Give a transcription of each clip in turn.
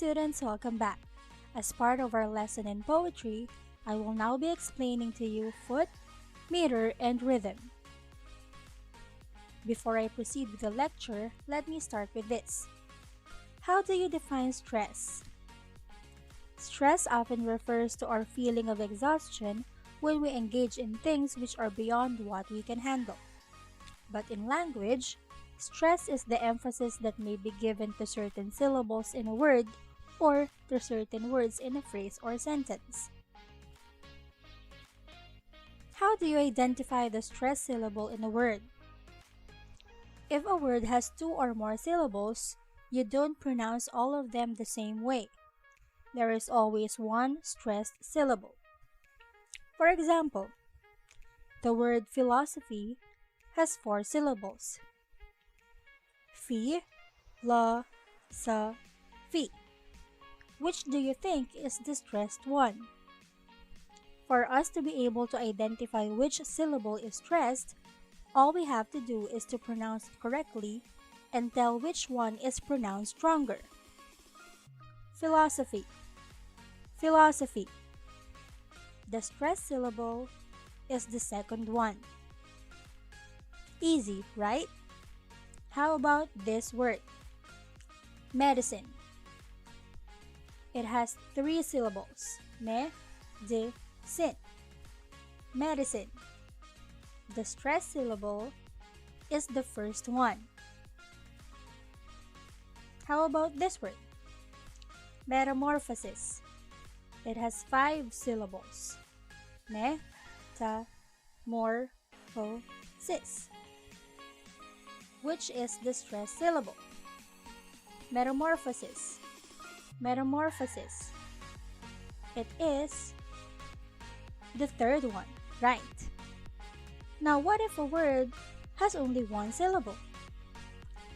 students, welcome back. As part of our lesson in poetry, I will now be explaining to you foot, meter, and rhythm. Before I proceed with the lecture, let me start with this. How do you define stress? Stress often refers to our feeling of exhaustion when we engage in things which are beyond what we can handle. But in language, stress is the emphasis that may be given to certain syllables in a word or to certain words in a phrase or sentence. How do you identify the stress syllable in a word? If a word has two or more syllables, you don't pronounce all of them the same way. There is always one stressed syllable. For example, the word philosophy has four syllables. Phi, la, sa, fi. Which do you think is the stressed one? For us to be able to identify which syllable is stressed, all we have to do is to pronounce it correctly and tell which one is pronounced stronger. Philosophy. Philosophy. The stressed syllable is the second one. Easy, right? How about this word? Medicine. It has three syllables. Me, de, sin. Medicine. The stressed syllable is the first one. How about this word? Metamorphosis. It has five syllables. Me, ta, mor, pho, sis. Which is the stressed syllable? Metamorphosis. Metamorphosis. It is the third one, right? Now, what if a word has only one syllable?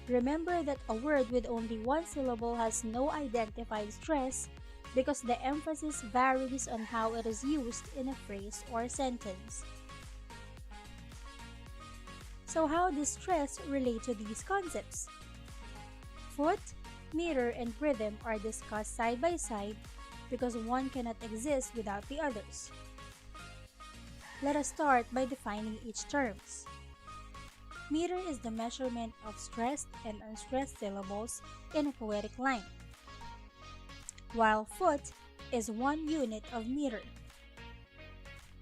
Remember that a word with only one syllable has no identified stress because the emphasis varies on how it is used in a phrase or sentence. So how does stress relate to these concepts? Foot, meter, and rhythm are discussed side by side because one cannot exist without the others. Let us start by defining each terms. Meter is the measurement of stressed and unstressed syllables in a poetic line, while foot is one unit of meter.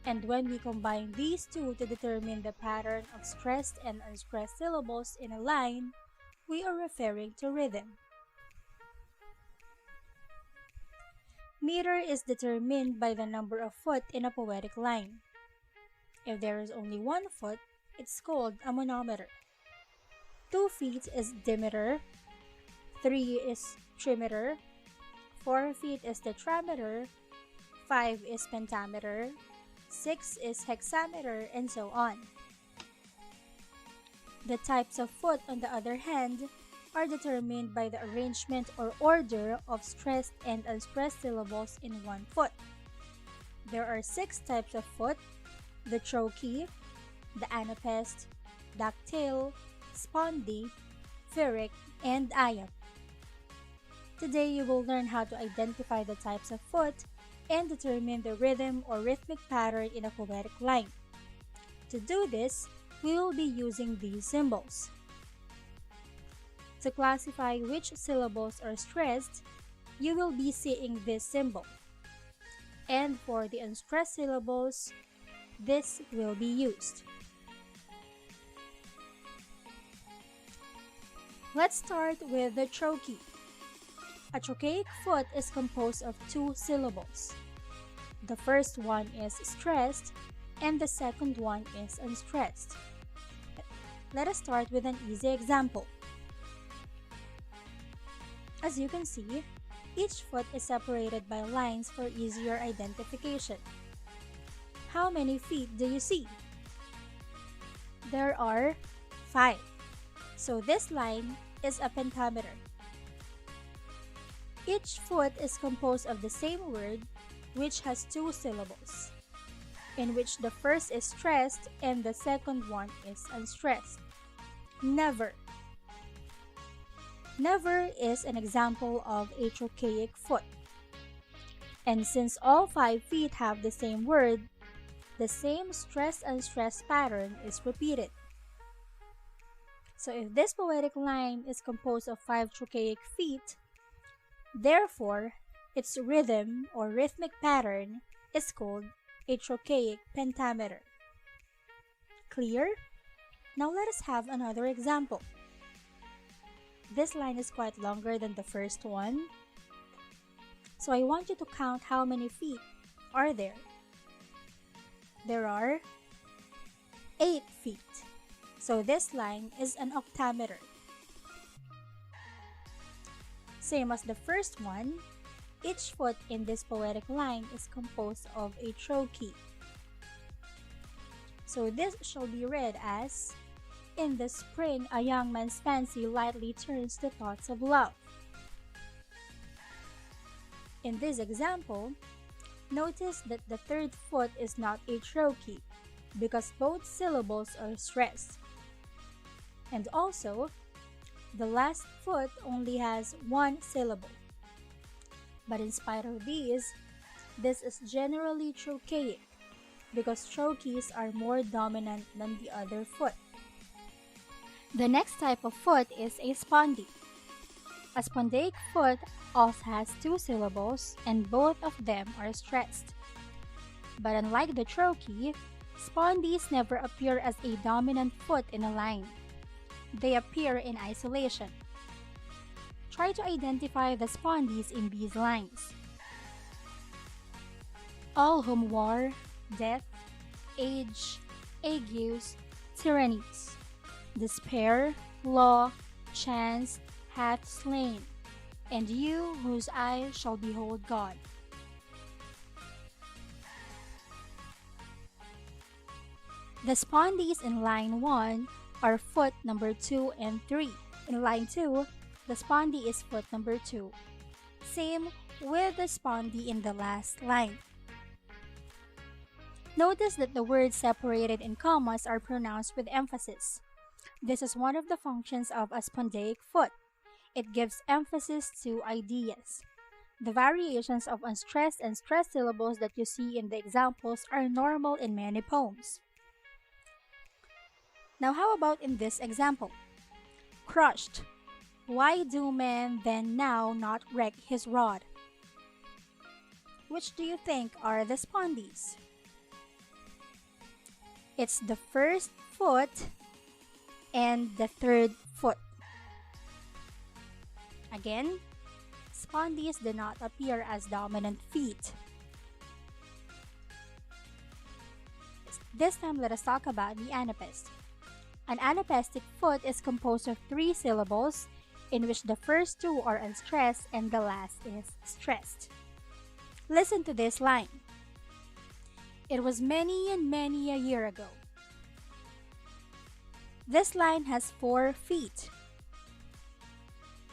And when we combine these two to determine the pattern of stressed and unstressed syllables in a line, we are referring to rhythm. Meter is determined by the number of foot in a poetic line. If there is only one foot, it's called a monometer. 2 feet is dimeter, 3 is trimeter, 4 feet is tetrameter, 5 is pentameter, 6 is hexameter, and so on. The types of foot, on the other hand, are determined by the arrangement or order of stressed and unstressed syllables in one foot. There are 6 types of foot: the trochaic, the anapestic, ductile, spondy, ferric, and iamb. Today you will learn how to identify the types of foot and determine the rhythm or rhythmic pattern in a poetic line. To do this, we will be using these symbols. To classify which syllables are stressed, you will be seeing this symbol. And for the unstressed syllables, this will be used. Let's start with the trochaic. A trochaic foot is composed of 2 syllables. The first one is stressed and the second one is unstressed. Let us start with an easy example. As you can see, each foot is separated by lines for easier identification. How many feet do you see? There are 5. So this line is a pentameter. Each foot is composed of the same word, which has 2 syllables, in which the first is stressed and the second one is unstressed. Never. Never is an example of a trochaic foot. And since all 5 feet have the same word, the same stress-unstressed pattern is repeated. So if this poetic line is composed of 5 trochaic feet, therefore its rhythm or rhythmic pattern is called a trochaic pentameter. Clear? Now let us have another example. This line is quite longer than the first one, so I want you to count how many feet are there. There are 8 feet. So this line is an octameter. Same as the first one, each foot in this poetic line is composed of a trochee. So this shall be read as, "In the spring a young man's fancy lightly turns to thoughts of love." In this example, notice that the third foot is not a trochee because both syllables are stressed. And also, the last foot only has one syllable. But in spite of these, this is generally trochaic because trochees are more dominant than the other foot. The next type of foot is a spondy. A spondaic foot also has 2 syllables and both of them are stressed. But unlike the trochee, spondies never appear as a dominant foot in a line. They appear in isolation. Try to identify the spondies in these lines. All whom war, death, age, agues, tyrannies, despair, law, chance hath slain, and you whose eyes shall behold God. The spondies in line 1 are foot number 2 and 3. In line 2, the spondy is foot number 2. Same with the spondy in the last line. Notice that the words separated in commas are pronounced with emphasis. This is one of the functions of a spondaic foot. It gives emphasis to ideas. The variations of unstressed and stressed syllables that you see in the examples are normal in many poems. Now how about in this example? Crushed. Why do men then now not wreck his rod? Which do you think are the spondies? It's the first foot and the third foot. Again, spondies do not appear as dominant feet. This time let us talk about the anapestic. An anapestic foot is composed of 3 syllables in which the first 2 are unstressed and the last is stressed. Listen to this line. It was many and many a year ago. This line has 4 feet,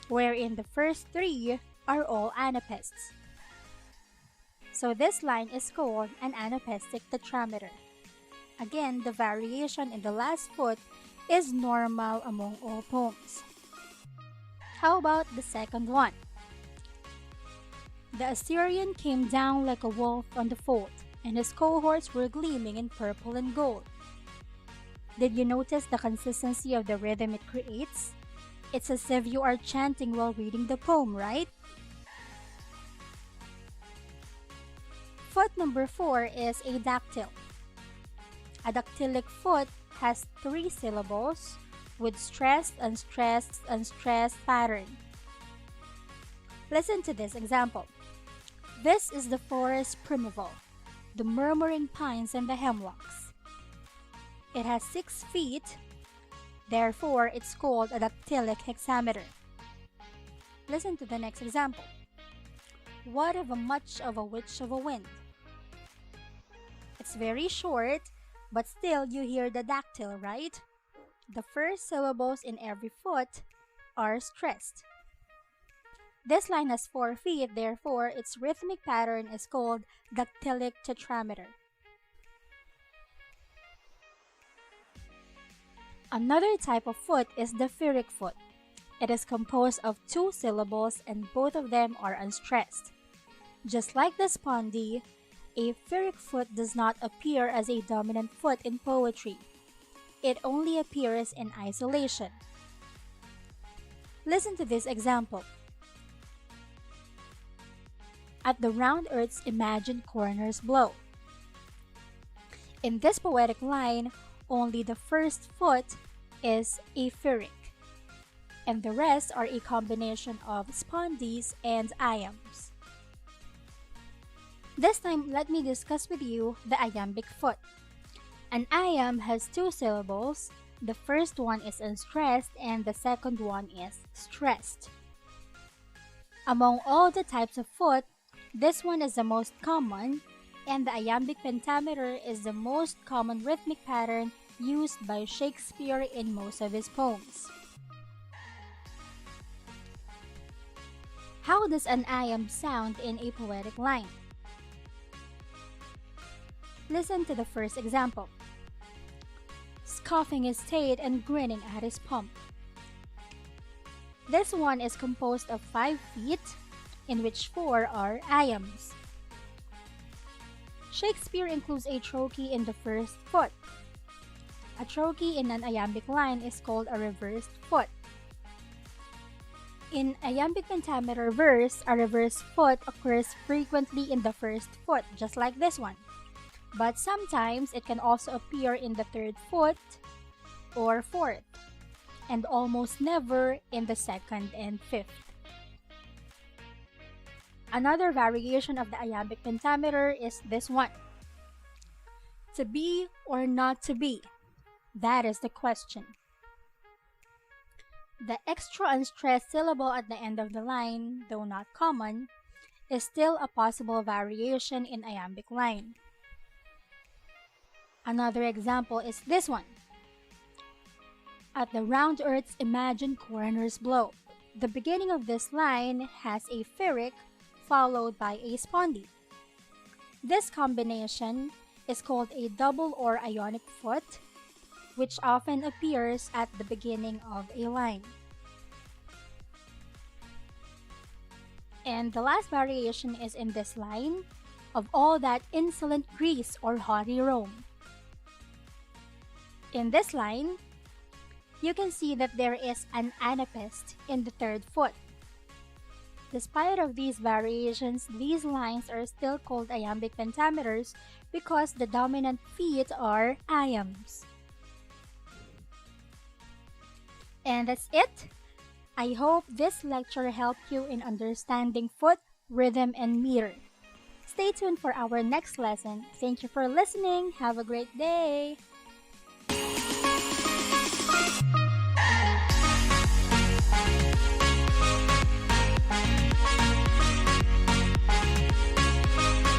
wherein the first 3 are all anapests. So this line is called an anapestic tetrameter. Again, the variation in the last foot is normal among all poems. How about the second one? The Assyrian came down like a wolf on the fold, and his cohorts were gleaming in purple and gold. Did you notice the consistency of the rhythm it creates? It's as if you are chanting while reading the poem, right? Foot number 4 is a dactyl. A dactylic foot has 3 syllables with stressed, unstressed, unstressed pattern. Listen to this example. This is the forest primeval, the murmuring pines and the hemlocks. It has 6 feet, therefore it's called a dactylic hexameter. Listen to the next example. What of a much of a witch of a wind? It's very short, but still you hear the dactyl, right? The first syllables in every foot are stressed. This line has 4 feet, therefore its rhythmic pattern is called dactylic tetrameter. Another type of foot is the ferric foot. It is composed of two syllables and both of them are unstressed. Just like the spondy, a ferric foot does not appear as a dominant foot in poetry. It only appears in isolation. Listen to this example. At the round earth's imagined corners blow. In this poetic line, only the first foot is a ferric, and the rest are a combination of spondies and iambs. This time, let me discuss with you the iambic foot. An iamb has two syllables. The first one is unstressed and the second one is stressed. Among all the types of foot, this one is the most common, and the iambic pentameter is the most common rhythmic pattern used by Shakespeare in most of his poems. How does an iamb sound in a poetic line? Listen to the first example. Scoffing his state and grinning at his pomp. This one is composed of 5 feet, in which 4 are iambs. Shakespeare includes a trochee in the first foot. A trochee in an iambic line is called a reversed foot. In iambic pentameter verse, a reversed foot occurs frequently in the first foot, just like this one. But sometimes it can also appear in the third foot or fourth, and almost never in the second and fifth. Another variation of the iambic pentameter is this one. To be or not to be? That is the question. The extra unstressed syllable at the end of the line, though not common, is still a possible variation in iambic line. Another example is this one. At the round earth's imagined corners blow. The beginning of this line has a ferric followed by a spondy. This combination is called a double or ionic foot, which often appears at the beginning of a line. And the last variation is in this line, of all that insolent Greece or haughty Rome. In this line, you can see that there is an anapestic in the third foot. Despite of these variations, these lines are still called iambic pentameters because the dominant feet are iambs. And that's it. I hope this lecture helped you in understanding foot, rhythm, and meter. Stay tuned for our next lesson. Thank you for listening. Have a great day.